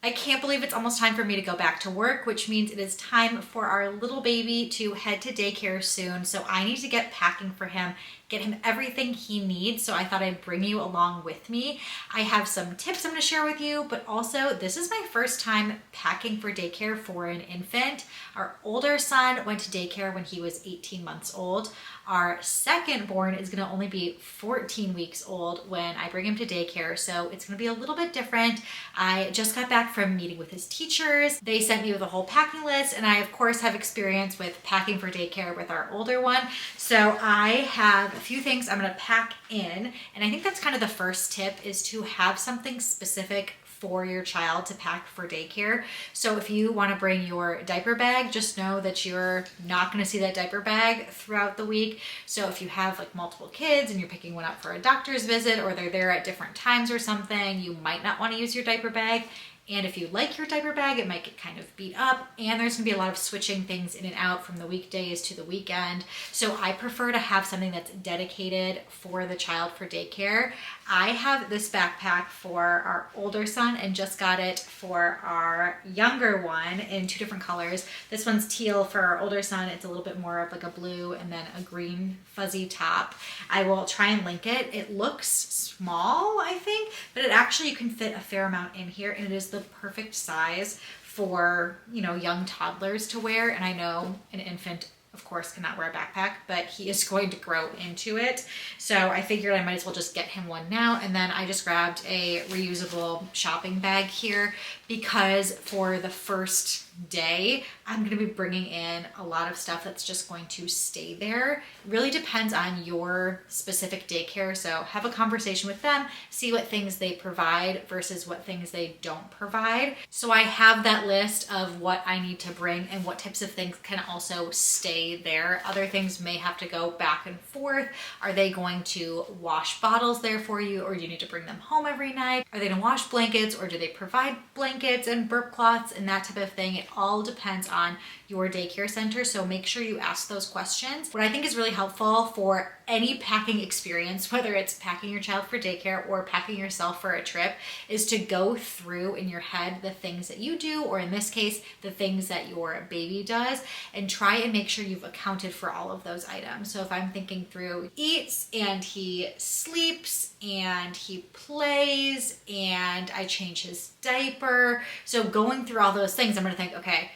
I can't believe it's almost time for me to go back to work, which means it is time for our little baby to head to daycare soon. So I need to get packing for him, get him everything he needs. So I thought I'd bring you along with me. I have some tips I'm going to share with you, but also this is my first time packing for daycare for an infant. Our older son went to daycare when he was 18 months old. Our second born is going to only be 14 weeks old when I bring him to daycare, so it's going to be a little bit different. I just got back from meeting with his teachers. They sent me with a whole packing list, and I of course have experience with packing for daycare with our older one. So I have a few things I'm going to pack in, and I think that's kind of the first tip, is to have something specific for your child to pack for daycare. So if you want to bring your diaper bag, just know that you're not going to see that diaper bag throughout the week. So if you have like multiple kids and you're picking one up for a doctor's visit, or they're there at different times or something, you might not want to use your diaper bag. And if you like your diaper bag, it might get kind of beat up, and there's gonna be a lot of switching things in and out from the weekdays to the weekend. So I prefer to have something that's dedicated for the child for daycare. I have this backpack for our older son and just got it for our younger one in two different colors. This one's teal for our older son. It's a little bit more of like a blue and then a green fuzzy top. I will try and link it. It looks small, I think, but it actually, you can fit a fair amount in here, and it is the perfect size for, you know, young toddlers to wear. And I know an infant of course cannot wear a backpack, but he is going to grow into it. So I figured I might as well just get him one now. And then I just grabbed a reusable shopping bag here because for the first day, I'm going to be bringing in a lot of stuff that's just going to stay there. It really depends on your specific daycare. So have a conversation with them, see what things they provide versus what things they don't provide. So I have that list of what I need to bring and what types of things can also stay there. Other things may have to go back and forth. Are they going to wash bottles there for you, or do you need to bring them home every night? Are they going to wash blankets, or do they provide blankets and burp cloths and that type of thing? It all depends on your daycare center, so make sure you ask those questions. What I think is really helpful for any packing experience, whether it's packing your child for daycare or packing yourself for a trip, is to go through in your head the things that you do, or in this case, the things that your baby does, and try and make sure you've accounted for all of those items. So if I'm thinking through, he eats and he sleeps and he plays and I change his diaper. So going through all those things, I'm going to think, okay,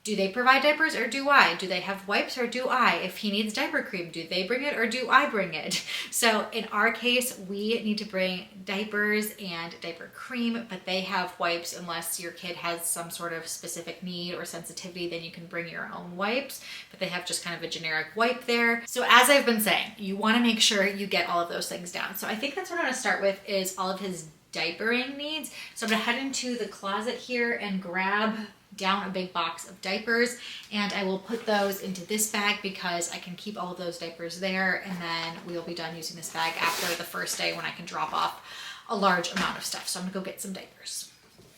do they provide diapers or do I? Do they have wipes or do I? If he needs diaper cream, do they bring it or do I bring it? So in our case, we need to bring diapers and diaper cream, but they have wipes unless your kid has some sort of specific need or sensitivity, then you can bring your own wipes, but they have just kind of a generic wipe there. So as I've been saying, you want to make sure you get all of those things down. So I think that's what I'm going to start with, is all of his diapering needs. So I'm going to head into the closet here and grab down a big box of diapers, and I will put those into this bag because I can keep all of those diapers there, and then we'll be done using this bag after the first day when I can drop off a large amount of stuff. So I'm gonna go get some diapers.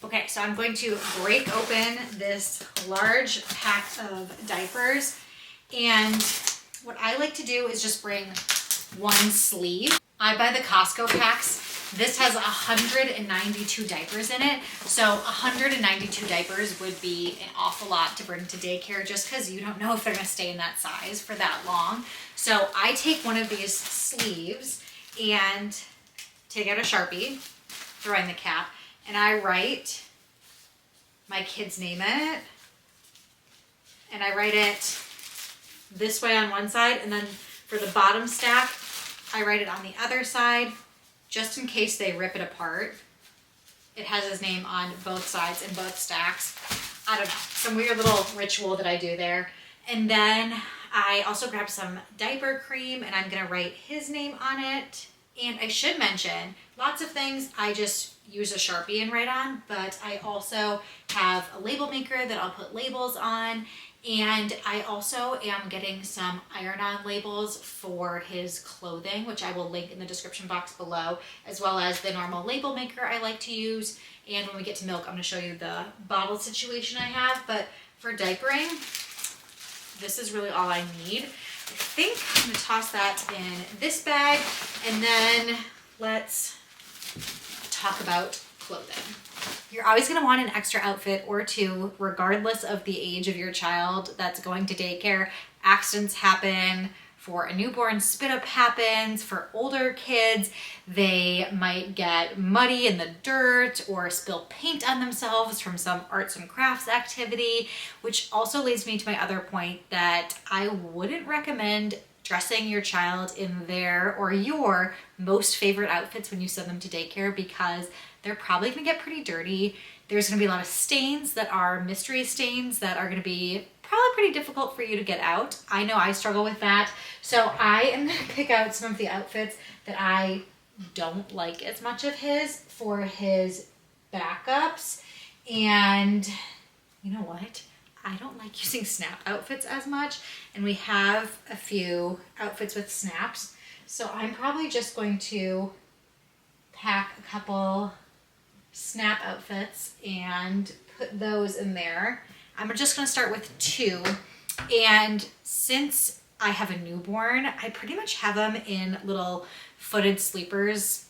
Okay, so I'm going to break open this large pack of diapers, and what I like to do is just bring one sleeve. I buy the Costco packs. This has 192 diapers in it, so 192 diapers would be an awful lot to bring to daycare just because you don't know if they're going to stay in that size for that long. So I take one of these sleeves and take out a Sharpie, throw in the cap, and I write my kid's name in it, and I write it this way on one side, and then for the bottom stack, I write it on the other side, just in case they rip it apart. It has his name on both sides in both stacks. I don't know, some weird little ritual that I do there. And then I also grabbed some diaper cream, and I'm gonna write his name on it. And I should mention, lots of things I just use a Sharpie and write on, but I also have a label maker that I'll put labels on. And I also am getting some iron-on labels for his clothing, which I will link in the description box below, as well as the normal label maker I like to use. And when we get to milk, I'm going to show you the bottle situation I have. But for diapering, this is really all I need. I think I'm going to toss that in this bag, and then let's talk about clothing. You're always going to want an extra outfit or two, regardless of the age of your child that's going to daycare. Accidents happen. For a newborn, spit up happens. For older kids, they might get muddy in the dirt or spill paint on themselves from some arts and crafts activity, which also leads me to my other point that I wouldn't recommend dressing your child in their or your most favorite outfits when you send them to daycare, because they're probably gonna get pretty dirty. There's gonna be a lot of stains that are mystery stains that are gonna be probably pretty difficult for you to get out. I know I struggle with that. So I am gonna pick out some of the outfits that I don't like as much of his for his backups. And you know what? I don't like using snap outfits as much, and we have a few outfits with snaps. So I'm probably just going to pack a couple snap outfits and put those in there. I'm just gonna start with 2. And since I have a newborn, I pretty much have them in little footed sleepers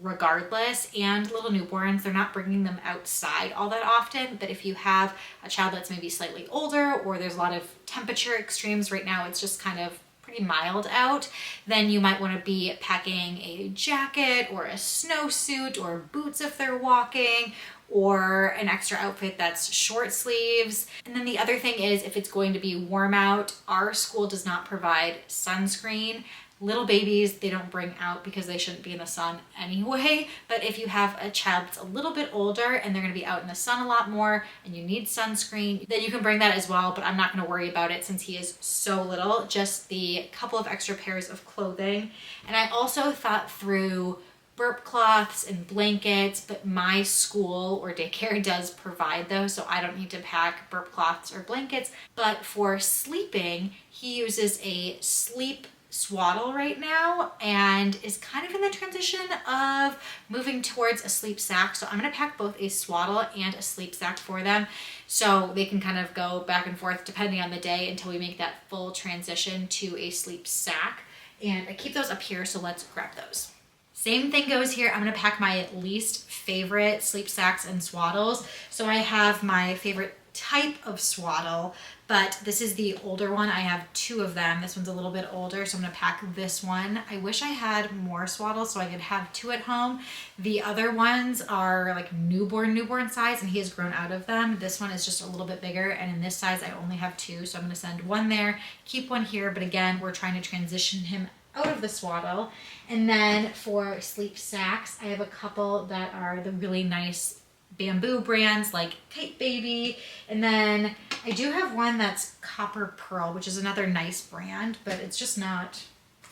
regardless, and little newborns, they're not bringing them outside all that often. But if you have a child that's maybe slightly older, or there's a lot of temperature extremes right now, it's just kind of pretty mild out, then you might want to be packing a jacket or a snowsuit or boots if they're walking, or an extra outfit that's short sleeves. And then the other thing is, if it's going to be warm out, our school does not provide sunscreen. Little babies, they don't bring out because they shouldn't be in the sun anyway. But if you have a child that's a little bit older and they're gonna be out in the sun a lot more and you need sunscreen, then you can bring that as well. But I'm not gonna worry about it since he is so little, just the couple of extra pairs of clothing. And I also thought through burp cloths and blankets, but my school or daycare does provide those, so I don't need to pack burp cloths or blankets. But for sleeping, he uses a sleep swaddle right now and is kind of in the transition of moving towards a sleep sack. So I'm going to pack both a swaddle and a sleep sack for them, so they can kind of go back and forth depending on the day until we make that full transition to a sleep sack. And I keep those up here, so let's grab those. Same thing goes here. I'm going to pack my least favorite sleep sacks and swaddles. So I have my favorite type of swaddle, but this is the older one. I have 2 of them. This one's a little bit older, so I'm gonna pack this one. I wish I had more swaddles so I could have 2 at home. The other ones are like newborn size, and he has grown out of them. This one is just a little bit bigger, and in this size I only have 2, so I'm gonna send 1 there, keep 1 here, but again, we're trying to transition him out of the swaddle. And then for sleep sacks, I have a couple that are the really nice bamboo brands like Kite Baby, and then I do have one that's Copper Pearl, which is another nice brand, but it's just not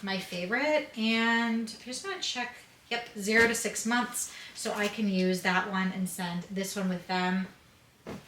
my favorite. And I just want to check, yep, 0 to 6 months, so I can use that one and send this one with them.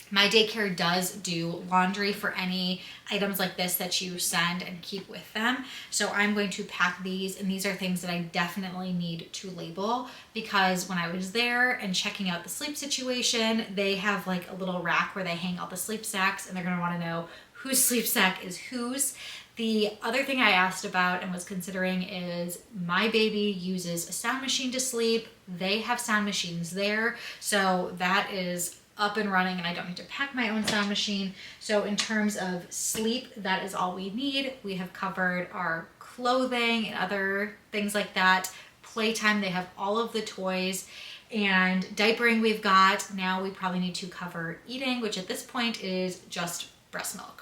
My daycare does do laundry for any items like this that you send and keep with them. So I'm going to pack these, and these are things that I definitely need to label, because when I was there and checking out the sleep situation, they have like a little rack where they hang all the sleep sacks, and they're going to want to know whose sleep sack is whose. The other thing I asked about and was considering is my baby uses a sound machine to sleep. They have sound machines there, so that is up and running, and I don't need to pack my own sound machine. So in terms of sleep, that is all we need. We have covered our clothing and other things like that. Playtime, they have all of the toys, and diapering we've got. Now we probably need to cover eating, which at this point is just breast milk.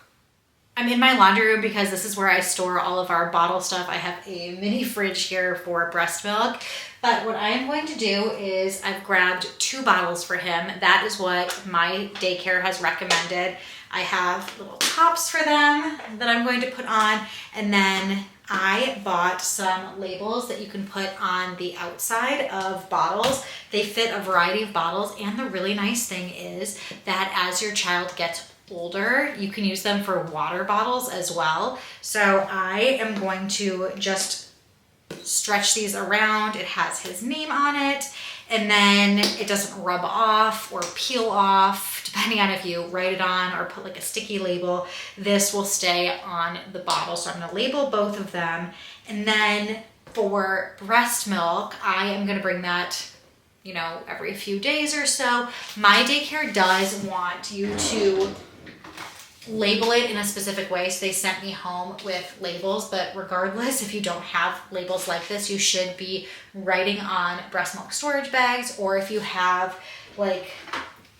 I'm in my laundry room because this is where I store all of our bottle stuff. I have a mini fridge here for breast milk. But what I am going to do is I've grabbed 2 bottles for him. That is what my daycare has recommended. I have little tops for them that I'm going to put on. And then I bought some labels that you can put on the outside of bottles. They fit a variety of bottles. And the really nice thing is that as your child gets older, you can use them for water bottles as well. So I am going to just stretch these around. It has his name on it, and then it doesn't rub off or peel off, depending on if you write it on or put like a sticky label. This will stay on the bottle. So I'm going to label both of them. And then for breast milk, I am going to bring that you know, every few days or so. My daycare does want you to label it in a specific way, so they sent me home with labels. But regardless, if you don't have labels like this, you should be writing on breast milk storage bags, or if you have, like,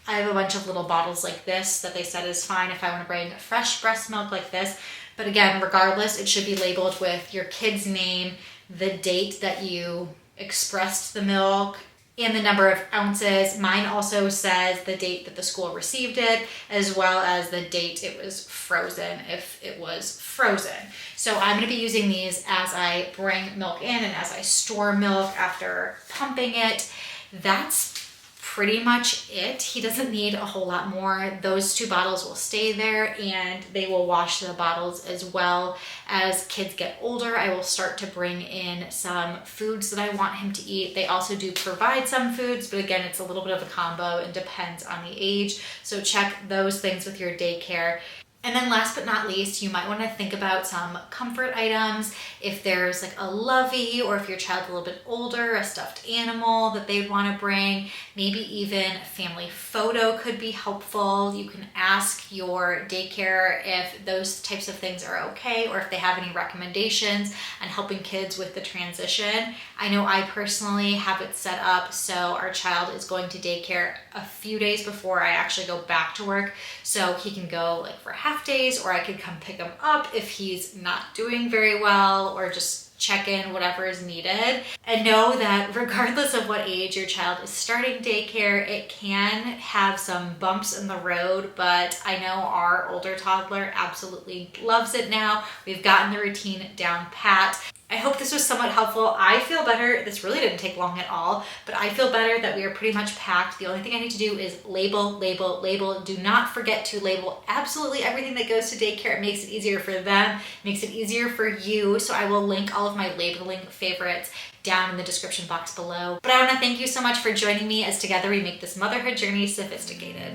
I have a bunch of little bottles like this that they said is fine if I want to bring fresh breast milk like this. But again, regardless, it should be labeled with your kid's name, the date that you expressed the milk, and the number of ounces. Mine also says the date that the school received it, as well as the date it was frozen, if it was frozen. So I'm going to be using these as I bring milk in and as I store milk after pumping it. That's pretty much it. He doesn't need a whole lot more. Those 2 bottles will stay there, and they will wash the bottles as well. As kids get older, I will start to bring in some foods that I want him to eat. They also do provide some foods, but again, it's a little bit of a combo and depends on the age. So check those things with your daycare. And then last but not least, you might want to think about some comfort items. If there's like a lovey, or if your child's a little bit older, a stuffed animal that they'd want to bring, maybe even a family photo could be helpful. You can ask your daycare if those types of things are okay, or if they have any recommendations on helping kids with the transition. I know I personally have it set up so our child is going to daycare a few days before I actually go back to work, so he can go like for half days, or I could come pick him up if he's not doing very well, or just check in, whatever is needed. And know that regardless of what age your child is starting daycare, it can have some bumps in the road, but I know our older toddler absolutely loves it now. We've gotten the routine down pat. I hope this was somewhat helpful. I feel better. This really didn't take long at all, but I feel better that we are pretty much packed. The only thing I need to do is label, label, label. Do not forget to label absolutely everything that goes to daycare. It makes it easier for them, makes it easier for you. So I will link all of my labeling favorites down in the description box below. But I want to thank you so much for joining me as together we make this motherhood journey sophisticated.